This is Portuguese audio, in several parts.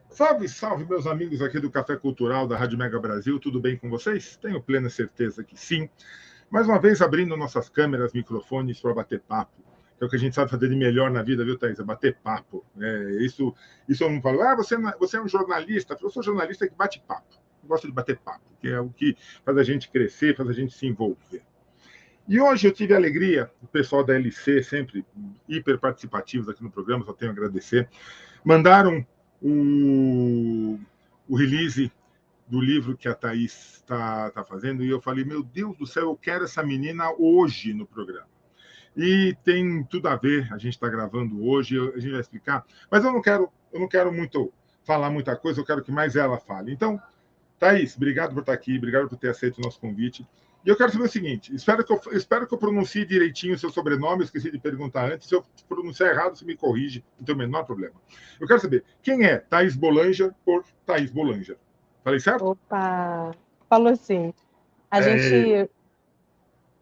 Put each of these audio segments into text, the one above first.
Salve, salve, meus amigos aqui do Café Cultural da Rádio Mega Brasil, tudo bem com vocês? Tenho plena certeza que sim. Mais uma vez, abrindo nossas câmeras, microfones para bater papo, que é o que a gente sabe fazer de melhor na vida, viu, Thaís? É bater papo. Isso eu não falo, você é um jornalista. Eu sou jornalista que bate papo. Eu gosto de bater papo, que é o que faz a gente crescer, faz a gente se envolver. E hoje eu tive a alegria, o pessoal da LC, sempre hiper participativos aqui no programa, só tenho a agradecer, mandaram o release do livro que a Thaís está fazendo, e eu falei, meu Deus do céu, eu quero essa menina hoje no programa. E tem tudo a ver, a gente está gravando hoje, a gente vai explicar, mas eu não quero muito falar muita coisa, eu quero que mais ela fale. Então, Thaís, obrigado por estar aqui, obrigado por ter aceito o nosso convite. E eu quero saber o seguinte, espero que eu pronuncie direitinho o seu sobrenome, eu esqueci de perguntar antes, se eu pronunciar errado, você me corrige, não tem o menor problema. Eu quero saber, quem é Thaís Boulanger por Thaís Boulanger? Falei certo? Opa, falou sim.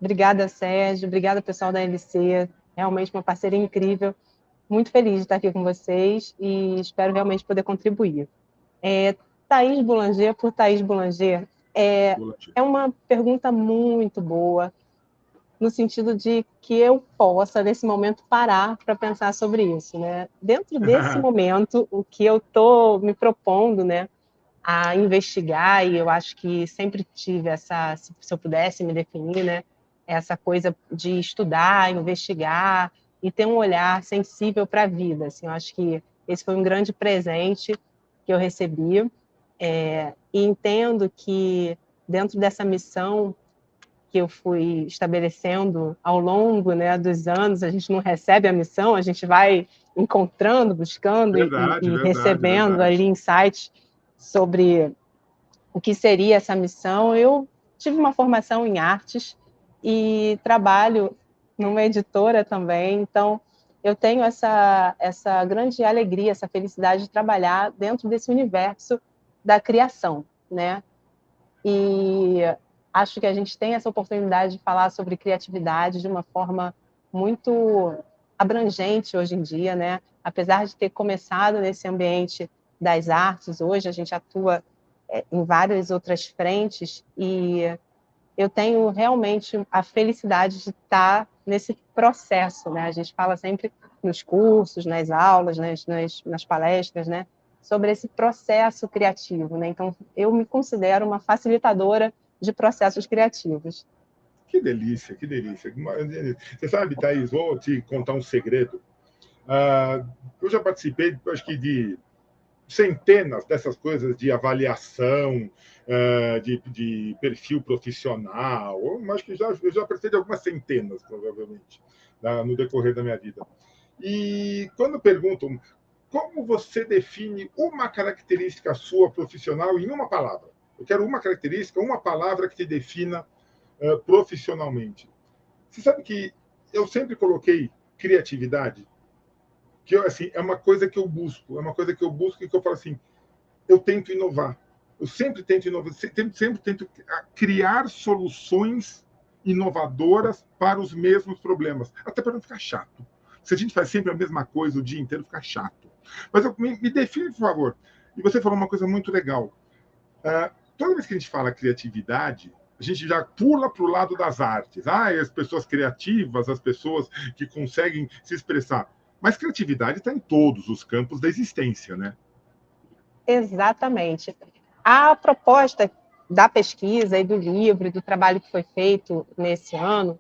Obrigada, Sérgio, obrigada, pessoal da LC, realmente uma parceria incrível, muito feliz de estar aqui com vocês e espero realmente poder contribuir. Thaís Boulanger por Thaís Boulanger é uma pergunta muito boa, no sentido de que eu possa, nesse momento, parar para pensar sobre isso, né? Dentro desse momento, o que eu estou me propondo, né, a investigar, e eu acho que sempre tive essa, se eu pudesse me definir, né, essa coisa de estudar, investigar e ter um olhar sensível para a vida. Assim, eu acho que esse foi um grande presente que eu recebi, e entendo que dentro dessa missão que eu fui estabelecendo ao longo, né, dos anos, a gente não recebe a missão, a gente vai encontrando, buscando e recebendo ali insights sobre o que seria essa missão. Eu tive uma formação em artes e trabalho numa editora também, então eu tenho essa grande alegria, essa felicidade de trabalhar dentro desse universo da criação, né? E acho que a gente tem essa oportunidade de falar sobre criatividade de uma forma muito abrangente hoje em dia, né? Apesar de ter começado nesse ambiente das artes, hoje a gente atua em várias outras frentes e eu tenho realmente a felicidade de estar nesse processo, né? A gente fala sempre nos cursos, nas aulas, nas palestras, né? Sobre esse processo criativo, né? Então, eu me considero uma facilitadora de processos criativos. Que delícia, que delícia. Você sabe, Thaís, vou te contar um segredo. Eu já participei, acho que de centenas dessas coisas de avaliação, de perfil profissional. Eu acho que eu já participei de algumas centenas, provavelmente, no decorrer da minha vida. E quando perguntam como você define uma característica sua profissional em uma palavra, eu quero uma característica, uma palavra que te defina profissionalmente. Você sabe que eu sempre coloquei criatividade, que assim, é uma coisa que eu busco, e que eu falo assim, eu tento inovar. Eu sempre tento inovar, sempre tento criar soluções inovadoras para os mesmos problemas, até para não ficar chato. Se a gente faz sempre a mesma coisa o dia inteiro, fica chato. Mas me define, por favor. E você falou uma coisa muito legal. Toda vez que a gente fala criatividade, a gente já pula para o lado das artes. As pessoas criativas, as pessoas que conseguem se expressar. Mas criatividade está em todos os campos da existência, né? Exatamente. A proposta da pesquisa e do livro e do trabalho que foi feito nesse ano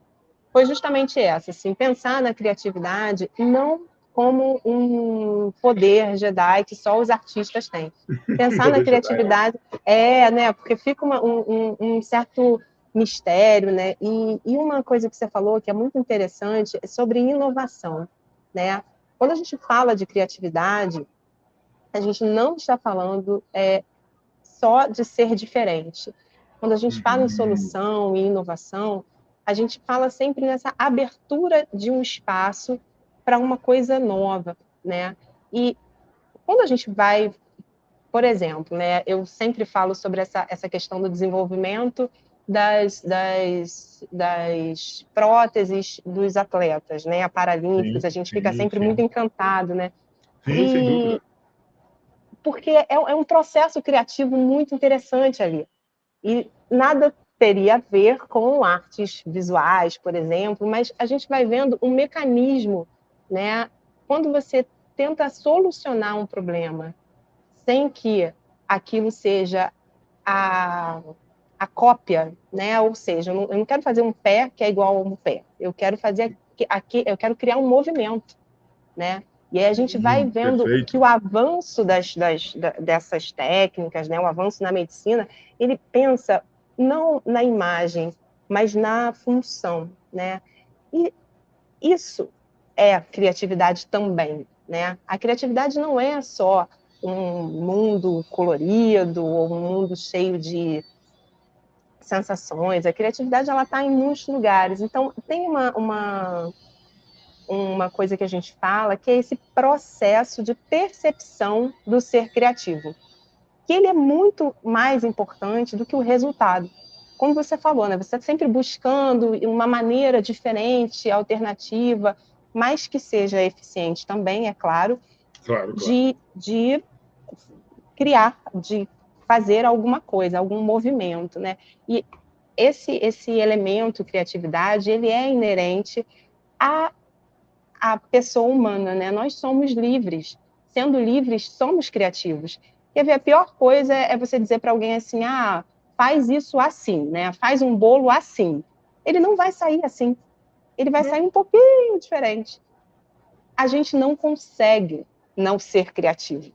foi justamente essa, assim, pensar na criatividade não como um poder Jedi que só os artistas têm. Pensar na criatividade né, porque fica um certo mistério, né? E uma coisa que você falou que é muito interessante é sobre inovação, né? Quando a gente fala de criatividade, a gente não está falando só de ser diferente. Quando a gente fala em solução e inovação, a gente fala sempre nessa abertura de um espaço para uma coisa nova, né? E quando a gente vai por exemplo, né, eu sempre falo sobre essa questão do desenvolvimento das próteses dos atletas, né, paralímpicos, Sim, a gente fica sim, sempre muito sim. encantado, né? Sim, sem E dúvida. porque é um processo criativo muito interessante ali. E nada teria a ver com artes visuais, por exemplo, mas a gente vai vendo um mecanismo, né? Quando você tenta solucionar um problema sem que aquilo seja a, a cópia, né? Ou seja, eu não quero fazer um pé que é igual a um pé. Eu quero fazer aqui, eu quero criar um movimento, né? E aí a gente vai vendo que Perfeito. o avanço dessas técnicas, né, o avanço na medicina, ele pensa não na imagem, mas na função, né? E isso é criatividade também, né? A criatividade não é só um mundo colorido ou um mundo cheio de sensações. A criatividade ela está em muitos lugares. Então tem uma coisa que a gente fala, que é esse processo de percepção do ser criativo, que ele é muito mais importante do que o resultado. Como você falou, né? Você está sempre buscando uma maneira diferente, alternativa, mas que seja eficiente também, é claro, Claro, claro. de criar, de fazer alguma coisa, algum movimento, né? E esse elemento criatividade, ele é inerente a pessoa humana, né? Nós somos livres. Sendo livres, somos criativos. Quer ver, a pior coisa é você dizer para alguém assim, ah, faz isso assim, né? Faz um bolo assim. Ele não vai sair assim. Ele vai sair um pouquinho diferente. A gente não consegue não ser criativo.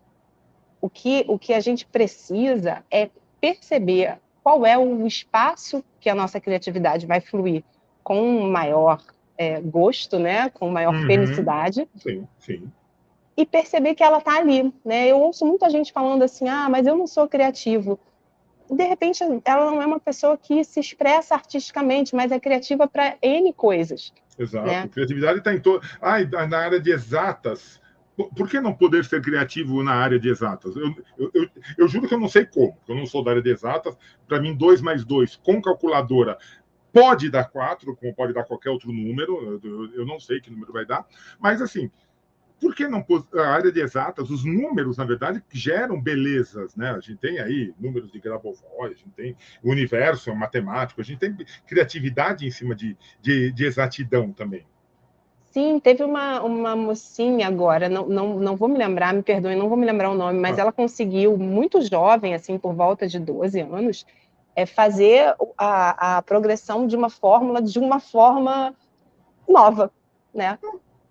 O que a gente precisa é perceber qual é o espaço que a nossa criatividade vai fluir com maior gosto, né? Com maior Uhum. felicidade, Sim, sim. e perceber que ela está ali, né? Eu ouço muita gente falando assim, ah, mas eu não sou criativo. De repente, ela não é uma pessoa que se expressa artisticamente, mas é criativa para N coisas, Exato. né? Criatividade está em todo. Na área de exatas. Por que não poder ser criativo na área de exatas? Eu juro que eu não sei como. Eu não sou da área de exatas. Para mim, 2 mais 2 com calculadora pode dar 4, como pode dar qualquer outro número. Eu não sei que número vai dar. Mas, assim, por que não a área de exatas, os números, na verdade, geram belezas, né? A gente tem aí números de Grabovoi, a gente tem o universo matemático, a gente tem criatividade em cima de exatidão também. Sim, teve uma mocinha agora, não vou me lembrar, me perdoe, não vou me lembrar o nome, mas Ah, ela conseguiu, muito jovem, assim, por volta de 12 anos, fazer a progressão de uma fórmula de uma forma nova, né?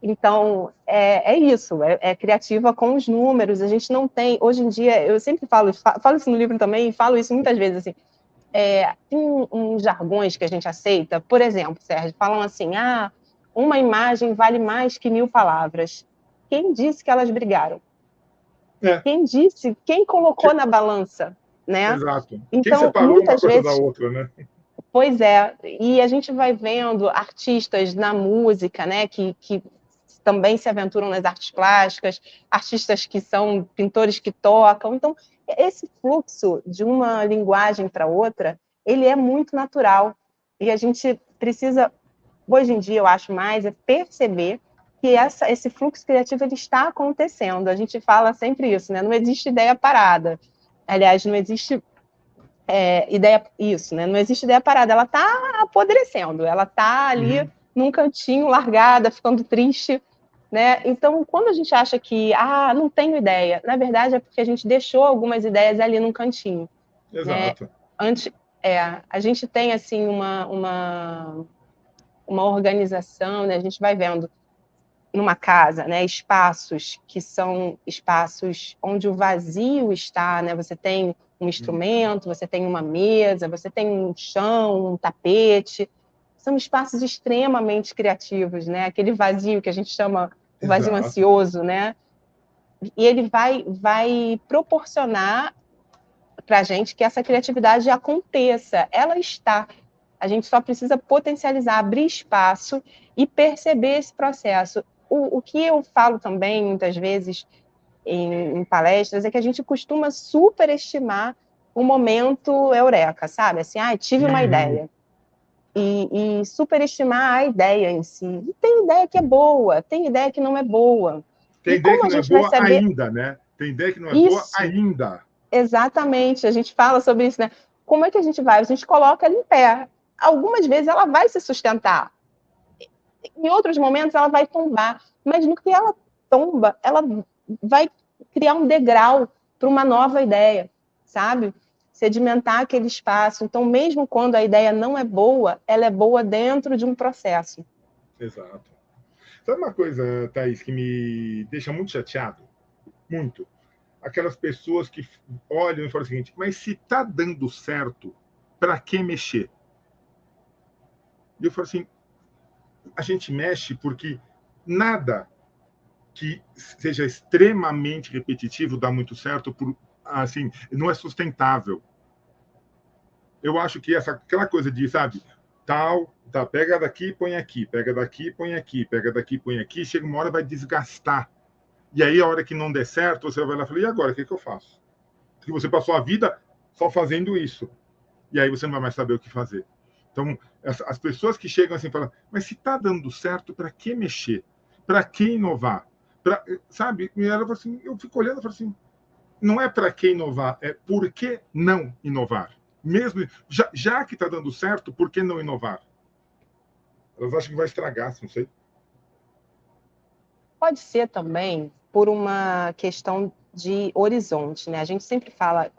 Então, é isso, é criativa com os números. A gente não tem, hoje em dia, eu sempre falo isso no livro também, e falo isso muitas vezes, assim, tem uns jargões que a gente aceita, por exemplo, Sérgio, falam assim, ah, uma imagem vale mais que 1000 palavras. Quem disse que elas brigaram? é, Quem disse? Quem colocou na balança, né? exato. Quem Então, separou uma muitas coisa da vezes, outra, né? pois é, e a gente vai vendo artistas na música, né, que também se aventuram nas artes plásticas, artistas que são pintores que tocam. Então, esse fluxo de uma linguagem para outra, ele é muito natural. E a gente precisa, hoje em dia, eu acho mais, é perceber que esse fluxo criativo ele está acontecendo. A gente fala sempre isso, né? Não existe ideia parada. Aliás, não existe ideia, isso, né? Não existe ideia parada, ela está apodrecendo, ela está ali Uhum. num cantinho, largada, ficando triste, né? Então, quando a gente acha que, não tenho ideia, na verdade é porque a gente deixou algumas ideias ali num cantinho, né? Exato. Antes, a gente tem, assim, uma organização, né? A gente vai vendo numa casa, né, espaços que são espaços onde o vazio está, né? Você tem um instrumento, você tem uma mesa, você tem um chão, um tapete. São espaços extremamente criativos, né? Aquele vazio que a gente chama o vazio Exato. ansioso, né? E ele vai proporcionar para a gente que essa criatividade aconteça. Ela está. A gente só precisa potencializar, abrir espaço e perceber esse processo. O que eu falo também, muitas vezes, em palestras, é que a gente costuma superestimar o momento eureka, sabe? Assim, tive uma ideia. E superestimar a ideia em si. E tem ideia que é boa, tem ideia que não é boa. Tem e ideia como que a não é gente vai boa saber... ainda, né? Tem ideia que não é boa Isso, ainda. exatamente, a gente fala sobre isso, né? Como é que a gente vai? A gente coloca ela em pé. Algumas vezes ela vai se sustentar. Em outros momentos ela vai tombar. Mas no que ela tomba, ela vai criar um degrau para uma nova ideia, sabe? Sedimentar aquele espaço. Então, mesmo quando a ideia não é boa, ela é boa dentro de um processo. Exato. Sabe uma coisa, Thaís, que me deixa muito chateado? Muito. Aquelas pessoas que olham e falam o seguinte, mas se está dando certo, para que mexer? E eu falo assim, a gente mexe porque nada que seja extremamente repetitivo dá muito certo, assim, não é sustentável. Eu acho que aquela coisa de, sabe, tá, pega daqui, põe aqui, pega daqui, põe aqui, pega daqui, põe aqui, chega uma hora vai desgastar. E aí, a hora que não der certo, você vai lá e fala, e agora, o que eu faço? Porque você passou a vida só fazendo isso. E aí você não vai mais saber o que fazer. Então, as pessoas que chegam assim falam, mas se está dando certo, para que mexer? Para que inovar? Sabe? E ela assim, eu fico olhando e falo assim, não é para que inovar, é por que não inovar? Mesmo já que está dando certo, por que não inovar? Elas acham que vai estragar, não sei. Pode ser também por uma questão de horizonte, né? A gente sempre fala,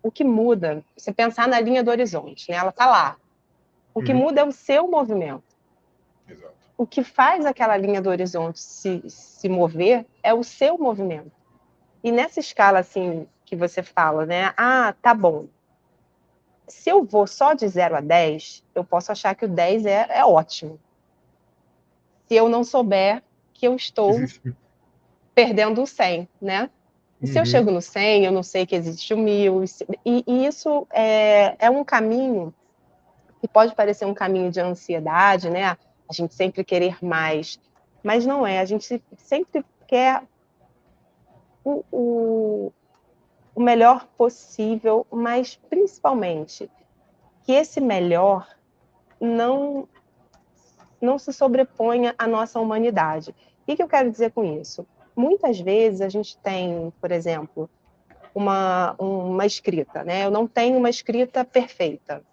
o que muda, você pensar na linha do horizonte, né? Ela está lá. O que muda é o seu movimento. Exato. O que faz aquela linha do horizonte se mover é o seu movimento. E nessa escala, assim, que você fala, né? Tá bom. Se eu vou só de 0 a 10, eu posso achar que o 10 é ótimo. Se eu não souber que eu estou perdendo o 100, né? E se eu chego no 100, eu não sei que existe o 1000. E isso é um caminho que pode parecer um caminho de ansiedade, né? A gente sempre querer mais. Mas não é. A gente sempre quer o melhor possível, mas principalmente que esse melhor não se sobreponha à nossa humanidade. O que eu quero dizer com isso? Muitas vezes a gente tem, por exemplo, uma escrita, né? Eu não tenho uma escrita perfeita.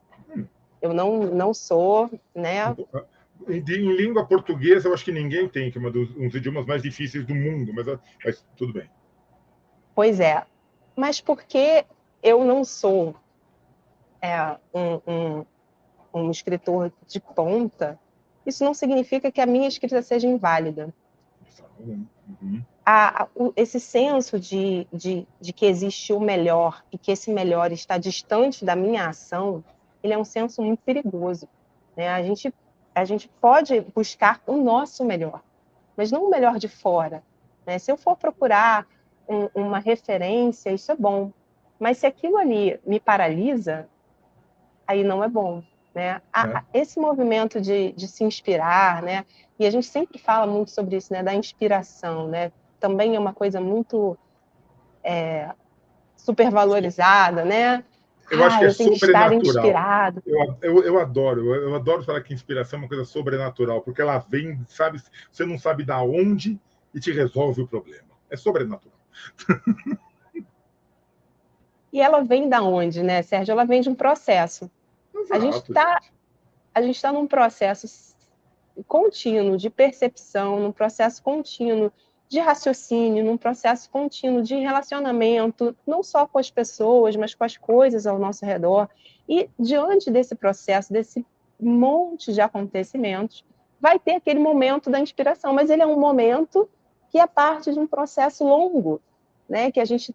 Eu não sou, né? Em língua portuguesa, eu acho que ninguém tem, que é um dos idiomas mais difíceis do mundo, mas tudo bem. Pois é. Mas porque eu não sou um escritor de ponta, isso não significa que a minha escrita seja inválida. Esse senso de que existe o melhor e que esse melhor está distante da minha ação, ele é um senso muito perigoso, né? A gente pode buscar o nosso melhor, mas não o melhor de fora, né? Se eu for procurar uma referência, isso é bom, mas se aquilo ali me paralisa, aí não é bom, né? Esse movimento de se inspirar, né? E a gente sempre fala muito sobre isso, né? Da inspiração, né? Também é uma coisa muito supervalorizada, né? Eu acho que é Eu tenho que estar sobrenatural. inspirado. Eu adoro falar que inspiração é uma coisa sobrenatural, porque ela vem, sabe, você não sabe da onde e te resolve o problema. É sobrenatural. E ela vem da onde, né, Sérgio? Ela vem de um processo. Exato, A gente está num processo contínuo de percepção, num processo contínuo de raciocínio, num processo contínuo de relacionamento, não só com as pessoas, mas com as coisas ao nosso redor. E diante desse processo, desse monte de acontecimentos, vai ter aquele momento da inspiração, mas ele é um momento que é parte de um processo longo, né? Que a gente,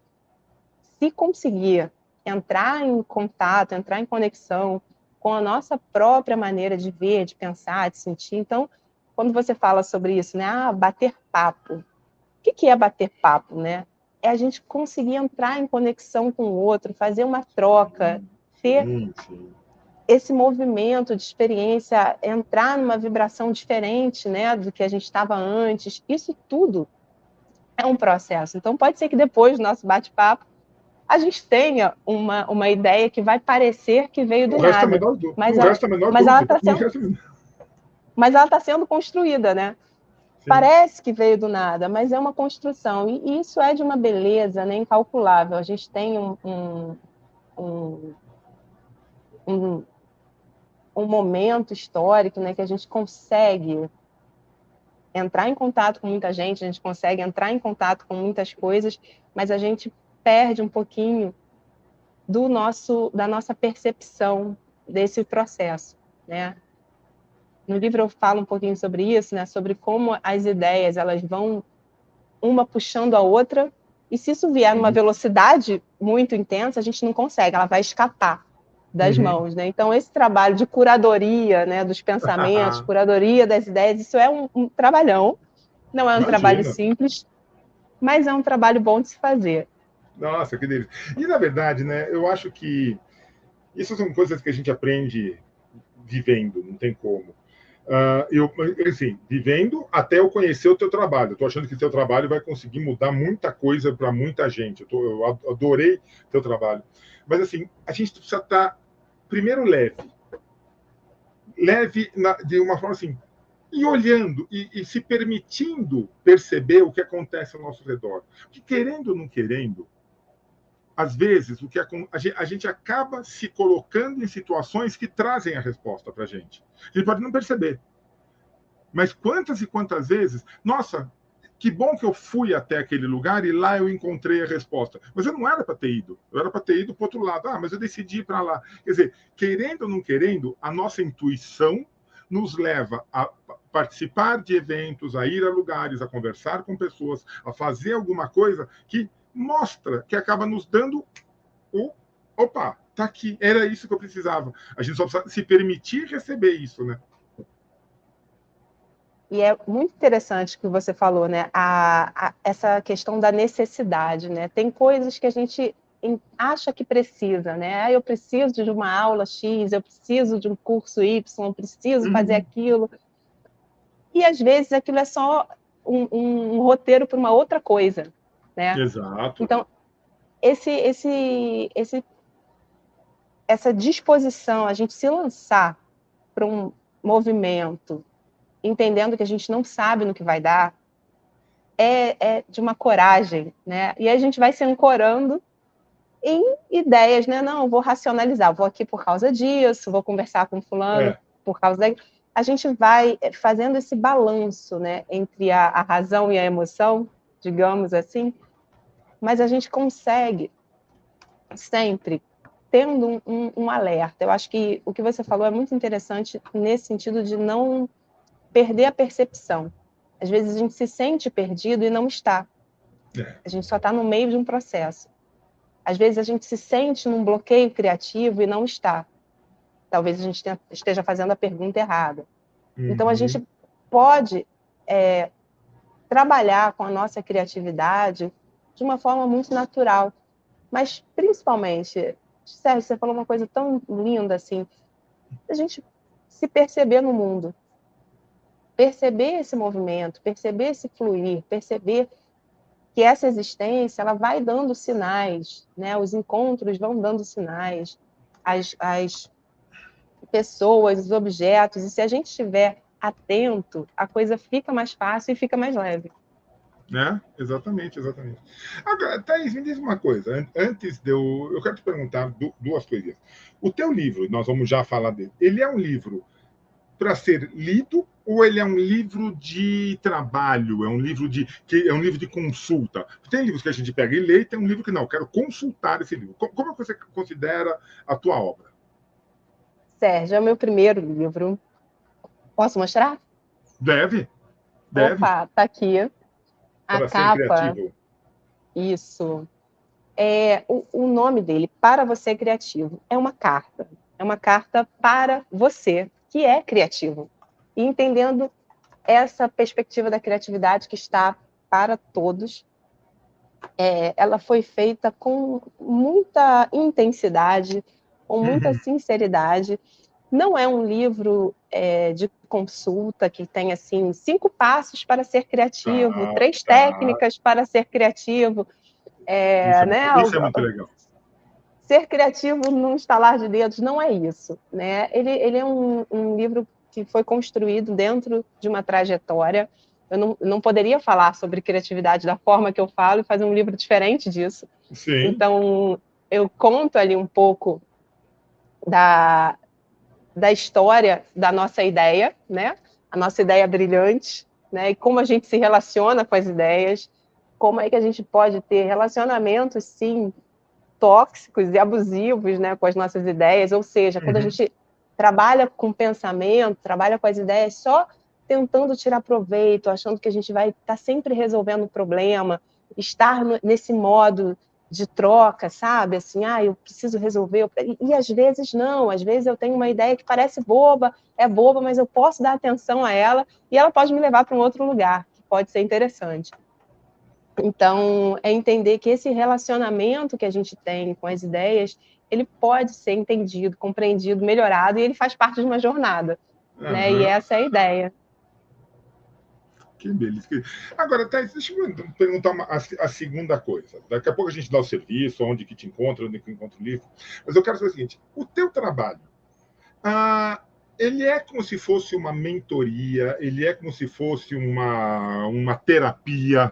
se conseguir entrar em contato, entrar em conexão com a nossa própria maneira de ver, de pensar, de sentir. Então, quando você fala sobre isso, né? Bater papo. O que é bater papo, né? É a gente conseguir entrar em conexão com o outro, fazer uma troca, ter esse movimento de experiência, entrar numa vibração diferente, né, do que a gente estava antes. Isso tudo É um processo. Então, pode ser que depois do nosso bate-papo, a gente tenha uma ideia que vai parecer que veio do O resto é a nada, menor dúvida. mas O ela resto é a menor mas ela dúvida. está Não sendo, resta a menor- mas ela está sendo construída, né? Sim. Parece que veio do nada, mas é uma construção. E isso é de uma beleza, né, incalculável. A gente tem um, um, um momento histórico, né, que a gente consegue entrar em contato com muita gente, a gente consegue entrar em contato com muitas coisas, mas a gente perde um pouquinho da nossa percepção desse processo, né? No livro eu falo um pouquinho sobre isso, né? Sobre como as ideias elas vão uma puxando a outra, e se isso vier numa velocidade muito intensa, a gente não consegue, ela vai escapar das Uhum. mãos, né? Então esse trabalho de curadoria, né, dos pensamentos, curadoria das ideias, isso é um trabalhão, não é um trabalho Imagina. simples, mas é um trabalho bom de se fazer. Nossa, que delícia. E, na verdade, né, eu acho que isso são coisas que a gente aprende vivendo, não tem como. Eu, assim, vivendo até eu conhecer o teu trabalho. Estou achando que o teu trabalho vai conseguir mudar muita coisa para muita gente. Eu adorei o teu trabalho. Mas, assim, a gente precisa estar, primeiro, leve. Leve de uma forma assim, e olhando e se permitindo perceber o que acontece ao nosso redor. Porque, querendo ou não querendo, às vezes, a gente acaba se colocando em situações que trazem a resposta para a gente. A gente pode não perceber. Mas quantas e quantas vezes, nossa, que bom que eu fui até aquele lugar e lá eu encontrei a resposta. Mas eu não era para ter ido, eu era para ter ido para o outro lado. Mas eu decidi ir para lá. Quer dizer, querendo ou não querendo, a nossa intuição nos leva a participar de eventos, a ir a lugares, a conversar com pessoas, a fazer alguma coisa que mostra, que acaba nos dando o opa, tá aqui, era isso que eu precisava. A gente só precisa se permitir receber isso, né? E é muito interessante o que você falou, né? Essa questão da necessidade, né? Tem coisas que a gente acha que precisa, né? Eu preciso de uma aula X, eu preciso de um curso Y, eu preciso fazer aquilo. E às vezes aquilo é só um roteiro para uma outra coisa, né? Exato. Então, esse, essa disposição, a gente se lançar para um movimento, entendendo que a gente não sabe no que vai dar, é de uma coragem, né? E a gente vai se ancorando em ideias, né? Não, vou racionalizar, vou aqui por causa disso, vou conversar com fulano por causa daquilo. A gente vai fazendo esse balanço, né, entre a razão e a emoção, digamos assim, mas a gente consegue sempre tendo um alerta. Eu acho que o que você falou é muito interessante nesse sentido de não perder a percepção. Às vezes a gente se sente perdido e não está. A gente só está no meio de um processo. Às vezes a gente se sente num bloqueio criativo e não está. Talvez a gente esteja fazendo a pergunta errada. Então a gente pode trabalhar com a nossa criatividade de uma forma muito natural. Mas principalmente, Sérgio, você falou uma coisa tão linda assim, a gente se perceber no mundo. Perceber esse movimento, perceber esse fluir, perceber que essa existência ela vai dando sinais, né? Os encontros vão dando sinais, as pessoas, os objetos, e se a gente estiver atento, a coisa fica mais fácil e fica mais leve. Né? Exatamente, exatamente. Agora, Thaís, me diz uma coisa. Antes de eu quero te perguntar duas coisinhas. O teu livro, nós vamos já falar dele, ele é um livro para ser lido ou ele é um livro de trabalho, é um livro de consulta? Tem livros que a gente pega e lê, e tem um livro que não, eu quero consultar esse livro. Como você considera a tua obra? Sérgio, é o meu primeiro livro. Posso mostrar? Deve, deve. Opa, tá aqui. A Para ser capa, criativo. isso. O nome dele, Para Você Criativo, é uma carta. É uma carta para você, que é criativo. E entendendo essa perspectiva da criatividade que está para todos, ela foi feita com muita intensidade, com muita sinceridade, Não é um livro de consulta que tem assim 5 passos para ser criativo, 3 técnicas para ser criativo. Isso é muito legal. Ser criativo num estalar de dedos não é isso, né? Ele é um livro que foi construído dentro de uma trajetória. Eu não poderia falar sobre criatividade da forma que eu falo e fazer um livro diferente disso. Sim. Então, eu conto ali um pouco da história da nossa ideia, né? A nossa ideia brilhante, né? E como a gente se relaciona com as ideias, como é que a gente pode ter relacionamentos, sim, tóxicos e abusivos, né, com as nossas ideias, ou seja, quando a gente trabalha com pensamento, trabalha com as ideias só tentando tirar proveito, achando que a gente vai estar sempre resolvendo o problema, estar nesse modo de troca, sabe? Assim, eu preciso resolver. E às vezes não, às vezes eu tenho uma ideia que parece boba, mas eu posso dar atenção a ela e ela pode me levar para um outro lugar, que pode ser interessante. Então, é entender que esse relacionamento que a gente tem com as ideias, ele pode ser entendido, compreendido, melhorado, e ele faz parte de uma jornada, né? E essa é a ideia. Que beleza. Agora, Thais, deixa eu perguntar a segunda coisa. Daqui a pouco a gente dá o serviço, onde que te encontra, onde que encontra o livro. Mas eu quero saber o seguinte, o teu trabalho, ele é como se fosse uma mentoria, ele é como se fosse uma terapia.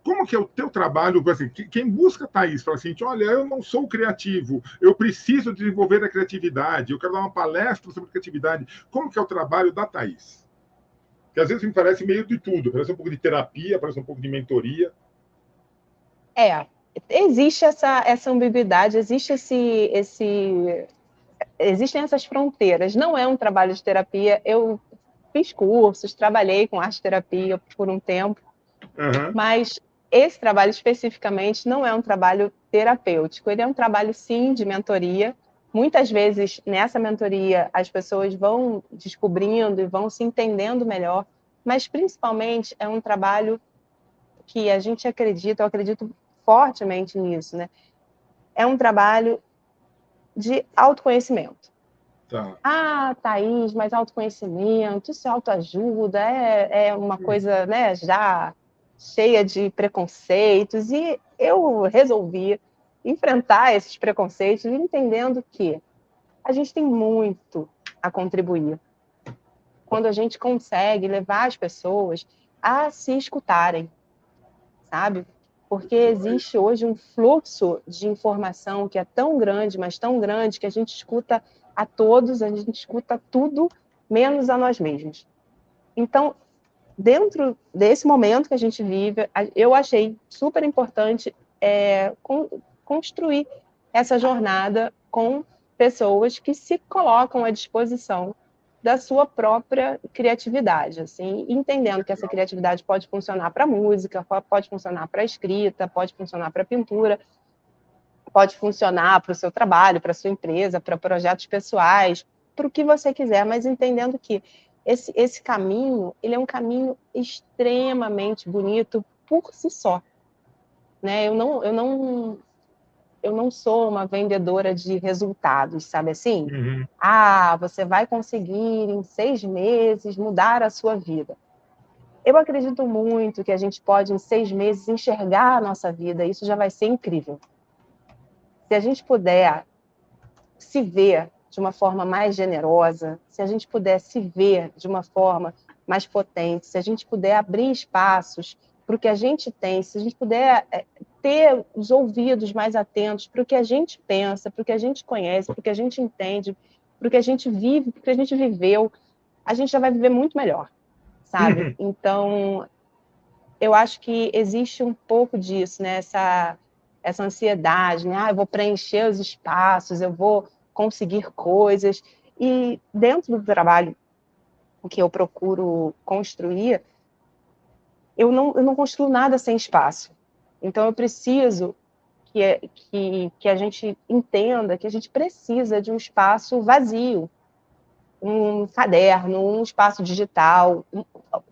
Como que é o teu trabalho? Assim, quem busca Thais fala assim, olha, eu não sou criativo, eu preciso desenvolver a criatividade, eu quero dar uma palestra sobre criatividade. Como que é o trabalho da Thais? Que às vezes me parece meio de tudo, parece um pouco de terapia, parece um pouco de mentoria. Existe essa ambiguidade, existem essas fronteiras. Não é um trabalho de terapia. Eu fiz cursos, trabalhei com arte-terapia por um tempo, mas esse trabalho especificamente não é um trabalho terapêutico. Ele é um trabalho, sim, de mentoria. Muitas vezes, nessa mentoria, as pessoas vão descobrindo e vão se entendendo melhor, mas, principalmente, é um trabalho que a gente acredita, eu acredito fortemente nisso, né? É um trabalho de autoconhecimento. Thaís, mas autoconhecimento, isso é autoajuda, é uma coisa, né, já cheia de preconceitos, e eu resolvi enfrentar esses preconceitos, entendendo que a gente tem muito a contribuir quando a gente consegue levar as pessoas a se escutarem, sabe? Porque existe hoje um fluxo de informação que é tão grande, mas tão grande, que a gente escuta a todos, a gente escuta tudo, menos a nós mesmos. Então, dentro desse momento que a gente vive, eu achei super importante construir essa jornada com pessoas que se colocam à disposição da sua própria criatividade, assim, entendendo que essa criatividade pode funcionar para música, pode funcionar para escrita, pode funcionar para pintura, pode funcionar para o seu trabalho, para a sua empresa, para projetos pessoais, para o que você quiser, mas entendendo que esse caminho, ele é um caminho extremamente bonito por si só, né? Eu não sou uma vendedora de resultados, sabe assim? Você vai conseguir em 6 meses mudar a sua vida. Eu acredito muito que a gente pode, em 6 meses, enxergar a nossa vida. Isso já vai ser incrível. Se a gente puder se ver de uma forma mais generosa, se a gente puder se ver de uma forma mais potente, se a gente puder abrir espaços para o que a gente tem, se a gente puder ter os ouvidos mais atentos para o que a gente pensa, para o que a gente conhece, para o que a gente entende, para o que a gente vive, para o que a gente viveu, a gente já vai viver muito melhor, sabe? Então, eu acho que existe um pouco disso, né? Essa ansiedade, né? Eu vou preencher os espaços, eu vou conseguir coisas. E dentro do trabalho que eu procuro construir, eu não construo nada sem espaço. Então, eu preciso que a gente entenda que a gente precisa de um espaço vazio, um caderno, um espaço digital.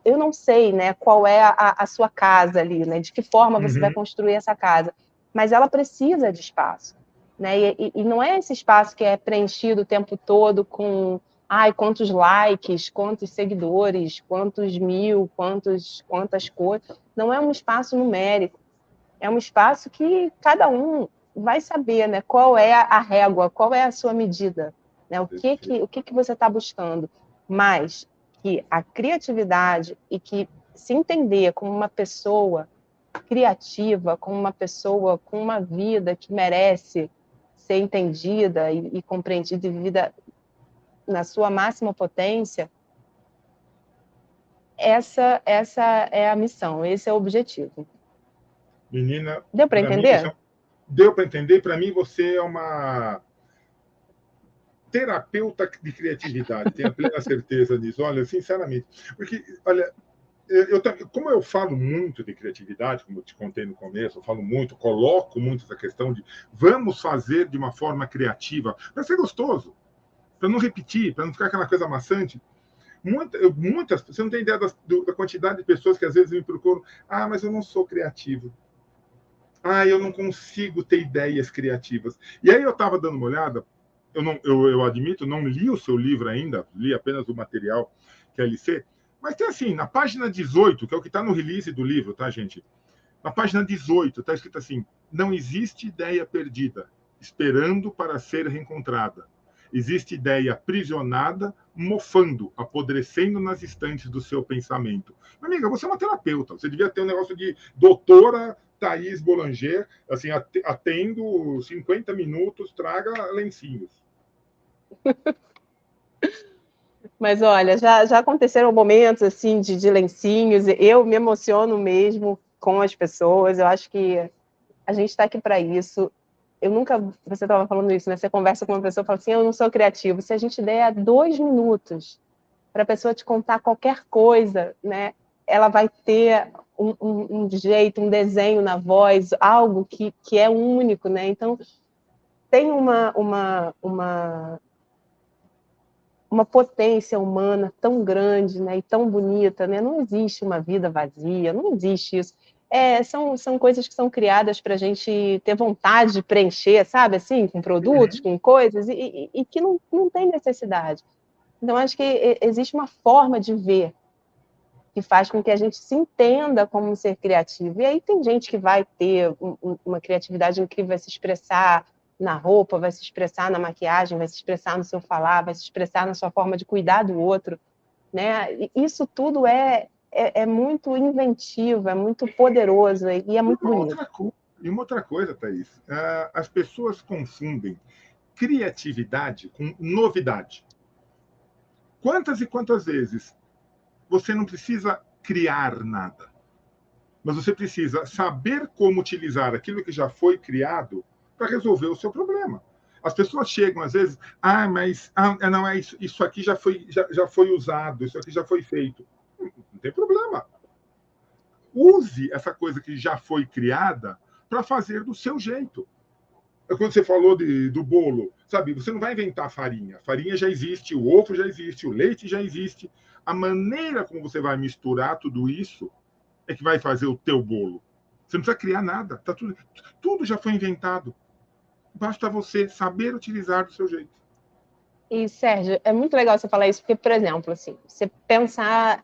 Eu não sei, né, qual é a sua casa ali, né, de que forma você vai construir essa casa, mas ela precisa de espaço, né, e não é esse espaço que é preenchido o tempo todo com ai, quantos likes, quantos seguidores, quantos mil, quantas coisas. Não é um espaço numérico, é um espaço que cada um vai saber, né, qual é a régua, qual é a sua medida, né, o que você está buscando. Mas que a criatividade e que se entender como uma pessoa criativa, como uma pessoa com uma vida que merece ser entendida e compreendida e vivida na sua máxima potência, essa é a missão, esse é o objetivo. Menina, Deu para para mim, entender? deu para entender? Para mim, você é uma terapeuta de criatividade, tenho a plena certeza disso. Olha, sinceramente, porque, olha, como eu falo muito de criatividade, como eu te contei no começo, eu falo muito, coloco muito essa questão de vamos fazer de uma forma criativa, para ser gostoso, para não repetir, para não ficar aquela coisa maçante. Muitas, você não tem ideia da quantidade de pessoas que às vezes me procuram, mas eu não sou criativo. Eu não consigo ter ideias criativas. E aí eu estava dando uma olhada, eu admito, não li o seu livro ainda, li apenas o material que é LC, mas tem assim, na página 18, que é o que está no release do livro, tá, gente? Na página 18 está escrito assim: não existe ideia perdida, esperando para ser reencontrada. Existe ideia aprisionada, mofando, apodrecendo nas estantes do seu pensamento. Minha amiga, você é uma terapeuta. Você devia ter um negócio de doutora Thaís Boulanger, assim, atendo 50 minutos, traga lencinhos. Mas olha, já aconteceram momentos assim de lencinhos, eu me emociono mesmo com as pessoas, eu acho que a gente está aqui para isso. Eu nunca, você estava falando isso, né? Você conversa com uma pessoa e fala assim, eu não sou criativo. Se a gente der 2 minutos para a pessoa te contar qualquer coisa, né? Ela vai ter um jeito, um desenho na voz, algo que é único, né? Então, tem uma potência humana tão grande, né, e tão bonita, né? Não existe uma vida vazia, não existe isso. São coisas que são criadas para a gente ter vontade de preencher, sabe, assim, com produtos, com coisas, e que não tem necessidade. Então, acho que existe uma forma de ver que faz com que a gente se entenda como um ser criativo. E aí tem gente que vai ter uma criatividade incrível, vai se expressar na roupa, vai se expressar na maquiagem, vai se expressar no seu falar, vai se expressar na sua forma de cuidar do outro, né? E isso tudo é muito inventivo, é muito poderoso e é muito bonito. E uma outra coisa, Thaís, as pessoas confundem criatividade com novidade. Quantas e quantas vezes você não precisa criar nada, mas você precisa saber como utilizar aquilo que já foi criado para resolver o seu problema. As pessoas chegam às vezes, mas não é isso, isso aqui já foi usado, isso aqui já foi feito. Não tem problema. Use essa coisa que já foi criada para fazer do seu jeito. Quando você falou do bolo, sabe, você não vai inventar farinha. A farinha já existe, o ovo já existe, o leite já existe. A maneira como você vai misturar tudo isso é que vai fazer o teu bolo. Você não precisa criar nada. Tá tudo já foi inventado. Basta você saber utilizar do seu jeito. E, Sérgio, é muito legal você falar isso, porque, por exemplo, assim, você pensar,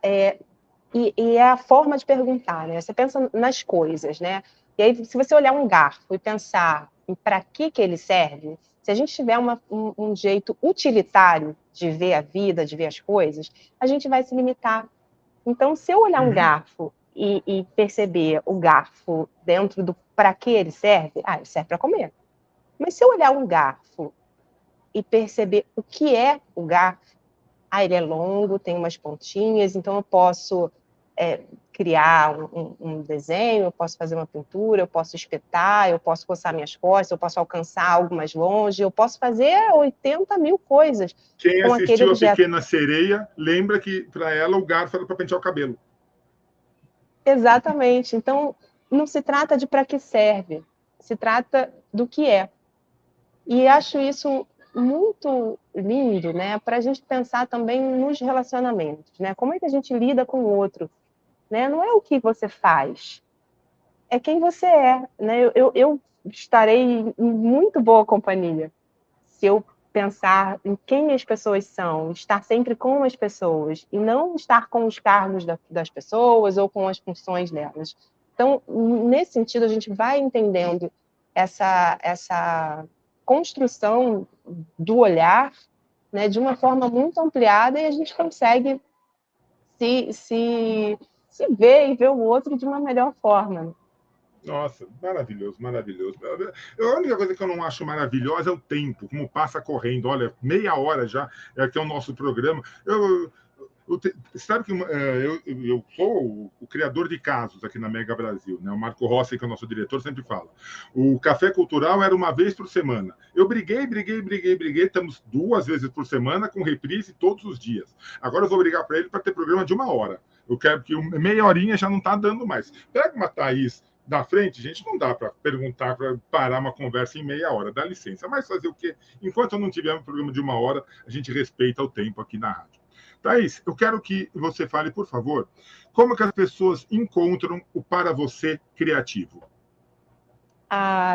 e é a forma de perguntar, né? Você pensa nas coisas, né? E aí, se você olhar um garfo e pensar em para que ele serve, se a gente tiver um jeito utilitário de ver a vida, de ver as coisas, a gente vai se limitar. Então, se eu olhar um garfo e perceber o garfo dentro do para que ele serve, ele serve para comer. Mas se eu olhar um garfo e perceber o que é o garfo, ele é longo, tem umas pontinhas, então eu posso criar um desenho, eu posso fazer uma pintura, eu posso espetar, eu posso coçar minhas costas, eu posso alcançar algo mais longe, eu posso fazer 80 mil coisas Quem com aquele assistiu A objeto. Pequena Sereia, lembra que para ela o garfo era para pentear o cabelo. Exatamente. Então, não se trata de para que serve, se trata do que é. E acho isso muito lindo, né? Para a gente pensar também nos relacionamentos, né? Como é que a gente lida com o outro, né? Não é o que você faz, é quem você é, né? Eu estarei em muito boa companhia se eu pensar em quem as pessoas são, estar sempre com as pessoas, e não estar com os cargos das pessoas ou com as funções delas. Então, nesse sentido, a gente vai entendendo essa construção do olhar, né, de uma forma muito ampliada, e a gente consegue se ver e ver o outro de uma melhor forma. Nossa, maravilhoso, maravilhoso. A única coisa que eu não acho maravilhosa é o tempo, como passa correndo. Olha, meia hora já é que é o nosso programa. Sabe que eu sou o criador de casos aqui na Mega Brasil, né? O Marco Rossi, que é o nosso diretor, sempre fala. O Café Cultural era uma vez por semana. Eu briguei, estamos 2 vezes por semana, com reprise todos os dias. Agora eu vou brigar para ele para ter programa de 1 hora. Eu quero que meia horinha já não está dando mais. Pega uma Thaís da frente, gente, não dá para perguntar, para parar uma conversa em meia hora, dá licença. Mas fazer o quê? Enquanto não tiver um programa de 1 hora, a gente respeita o tempo aqui na rádio. Thaís, eu quero que você fale, por favor, como que as pessoas encontram o Para Você Criativo.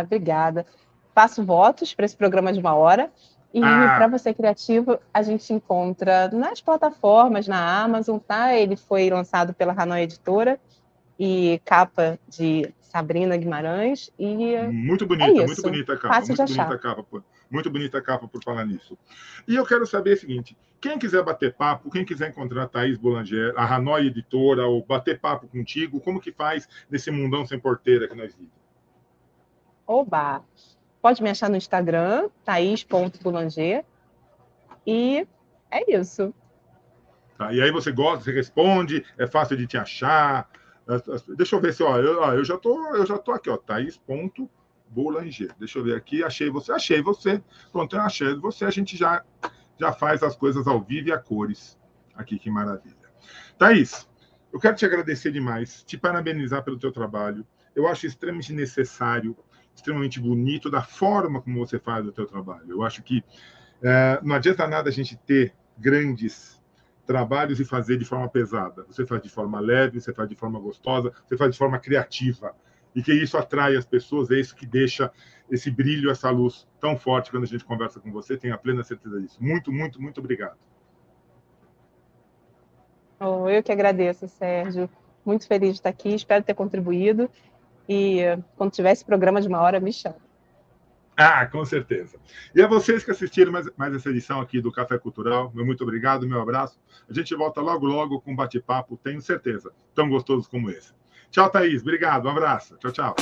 Obrigada. Faço votos para esse programa de 1 hora. E Para Você Criativo, a gente encontra nas plataformas, na Amazon, tá? Ele foi lançado pela Hanoi Editora e capa de Sabrina Guimarães. E muito bonita, é muito bonita a capa. Fácil muito bonita a capa. Muito bonita a capa por falar nisso. E eu quero saber o seguinte: quem quiser bater papo, quem quiser encontrar a Thaís Boulanger, a Hanoi Editora, ou bater papo contigo, como que faz nesse mundão sem porteira que nós vivemos? Oba! Pode me achar no Instagram, Thaís.Boulanger. E é isso. Tá, e aí você gosta, você responde, é fácil de te achar. Deixa eu ver se, eu já tô aqui, ó, Thaís.Boulanger. Deixa eu ver aqui, achei você. Pronto, eu achei você, a gente já faz as coisas ao vivo e a cores. Aqui, que maravilha. Thaís, eu quero te agradecer demais, te parabenizar pelo teu trabalho. Eu acho extremamente necessário, extremamente bonito da forma como você faz o teu trabalho. Eu acho que não adianta nada a gente ter grandes trabalhos e fazer de forma pesada. Você faz de forma leve, você faz de forma gostosa, você faz de forma criativa. E que isso atrai as pessoas, é isso que deixa esse brilho, essa luz tão forte quando a gente conversa com você. Tenho a plena certeza disso. Muito, muito, muito obrigado. Eu que agradeço, Sérgio. Muito feliz de estar aqui, espero ter contribuído. E quando tiver esse programa de 1 hora, me chama. Com certeza. E a vocês que assistiram mais essa edição aqui do Café Cultural, meu muito obrigado, meu abraço. A gente volta logo, logo com um bate-papo, tenho certeza, tão gostoso como esse. Tchau, Thaís. Obrigado, um abraço. Tchau, tchau.